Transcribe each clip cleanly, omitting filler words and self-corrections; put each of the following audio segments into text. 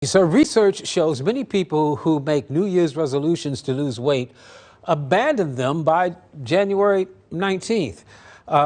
So research shows many people who make New Year's resolutions to lose weight abandon them by January 19th.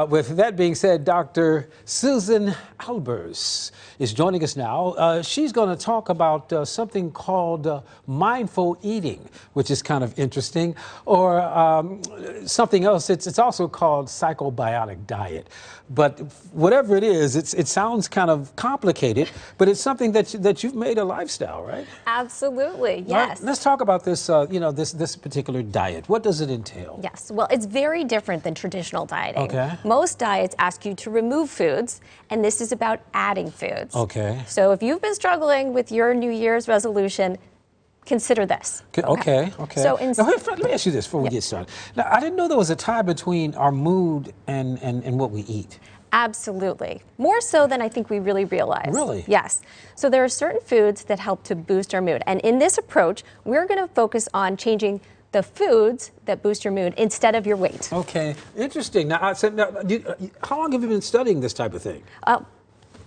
With that being said, Dr. Susan Albers is joining us now. She's going to talk about something called mindful eating, which is kind of interesting, or something else. It's also called psychobiotic diet. But whatever it is, it sounds kind of complicated, but it's something that you've made a lifestyle, right? Absolutely, yes. Right, let's talk about this, this particular diet. What does it entail? Yes, well, it's very different than traditional dieting. Okay. Most diets ask you to remove foods, and this is about adding foods. Okay. So if you've been struggling with your New Year's resolution, consider this. Okay. So now, let me ask you this before we get started. Now, I didn't know there was a tie between our mood and what we eat. Absolutely. More so than I think we really realize. Really? Yes. So there are certain foods that help to boost our mood. And in this approach, we're going to focus on changing the foods that boost your mood instead of your weight. Okay. Interesting. Now, how long have you been studying this type of thing?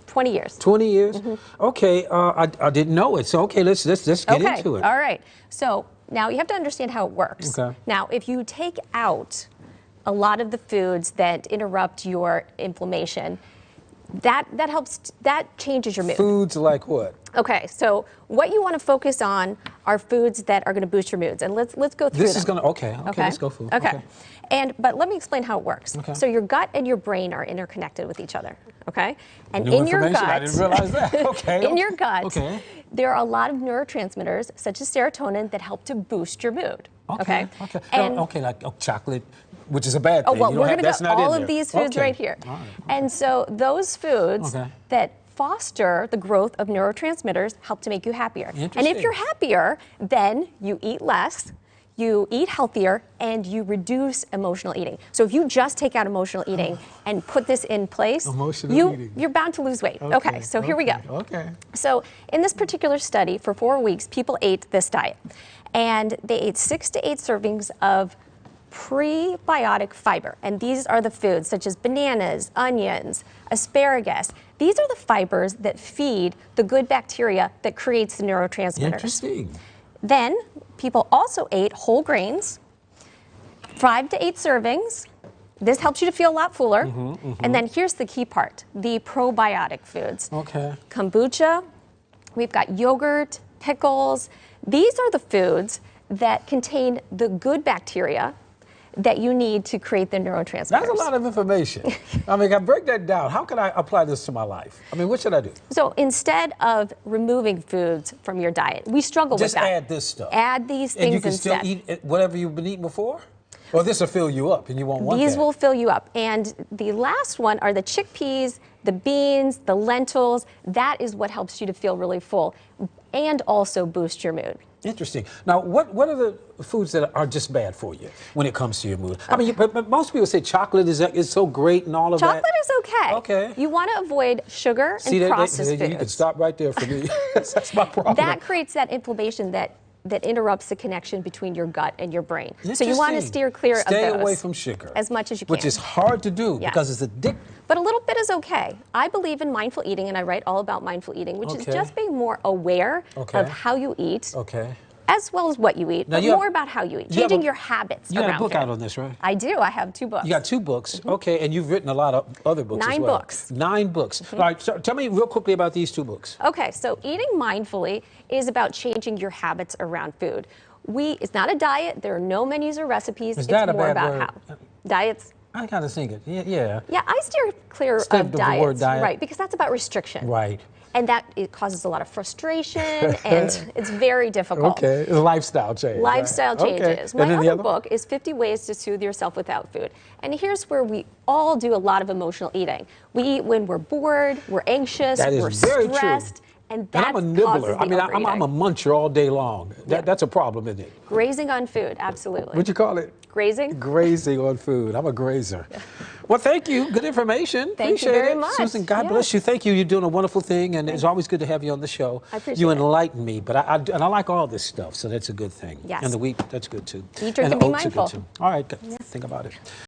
20 years. 20 years? Mm-hmm. Okay. I didn't know it. So, okay, let's get into it. All right. So now you have to understand how it works. Okay. Now, if you take out a lot of the foods that interrupt your inflammation, that changes your mood. Foods like what? Okay, so what you want to focus on are foods that are going to boost your moods, and let's go through This them. is going to okay. Let's go food. Okay. But let me explain how it works. Okay. So your gut and your brain are interconnected with each other. Okay, and New in your information. gut, I didn't realize that. Okay. in your gut, okay, there are a lot of neurotransmitters such as serotonin that help to boost your mood. Okay. And, like chocolate, which is a bad thing. Oh well, we're going to that's go not all in of there. these foods right here. All right. And so those foods that foster the growth of neurotransmitters help to make you happier. And if you're happier, then you eat less, you eat healthier, and you reduce emotional eating. So if you just take out emotional eating and put this in place, you're bound to lose weight. Okay, so here we go. Okay. So in this particular study, for 4 weeks, people ate this diet. And they ate 6 to 8 servings of prebiotic fiber. And these are the foods such as bananas, onions, asparagus. These are the fibers that feed the good bacteria that creates the neurotransmitters. Interesting. Then people also ate whole grains, 5 to 8 servings. This helps you to feel a lot fuller. And then here's the key part, the probiotic foods. Okay. Kombucha, we've got yogurt, pickles. These are the foods that contain the good bacteria that you need to create the neurotransmitters. That's a lot of information. I mean, I break that down. How can I apply this to my life? I mean, what should I do? So instead of removing foods from your diet, we struggle with that. Just add this stuff. Add these things and you can instead. still eat whatever you've been eating before? Or this will fill you up and you won't want that? These will fill you up. And the last one are the chickpeas, the beans, the lentils. That is what helps you to feel really full and also boost your mood. Interesting. Now, what are the foods that are just bad for you when it comes to your mood? I mean, but most people say chocolate is so great and all of that. Chocolate is okay. Okay. You want to avoid sugar and processed foods. You can stop right there for me. That's my problem. That creates that inflammation that interrupts the connection between your gut and your brain. So you want to steer clear of those. Stay away from sugar. As much as you can. Which is hard to do because it's addictive. But a little bit is okay. I believe in mindful eating, and I write all about mindful eating, which is just being more aware of how you eat. Okay. As well as what you eat, but more about how you eat, changing your habits around You have a book food. out on this, right? I do. I have 2 books. You got 2 books. Okay, and you've written a lot of other books as well. 9 books. 9 books. All right, so tell me real quickly about these 2 books. Okay, so eating mindfully is about changing your habits around food. It's not a diet. There are no menus or recipes. Is that it's more a bad about word? how. Diets. I kind of think it. Yeah. Yeah, I steer clear of the word diet. Right, because that's about restriction. Right. And it causes a lot of frustration, and it's very difficult. Okay, it's a lifestyle change. Lifestyle changes. Okay. My other book is 50 Ways to Soothe Yourself Without Food. And here's where we all do a lot of emotional eating. We eat when we're bored, we're anxious, we're stressed. True. And that's I'm a nibbler. I mean, I'm a muncher all day long. That's a problem, isn't it? Grazing on food, absolutely. What'd you call it? Grazing? Grazing on food. I'm a grazer. Well, thank you. Good information. Thank you very much. Susan, God bless you. Thank you. You're doing a wonderful thing, and it's always good to have you on the show. I appreciate it. You enlighten me, but I like all this stuff, so that's a good thing. Yes. And the wheat, that's good too. Eat, drink, and and the be oats mindful. are good too. All right, think about it.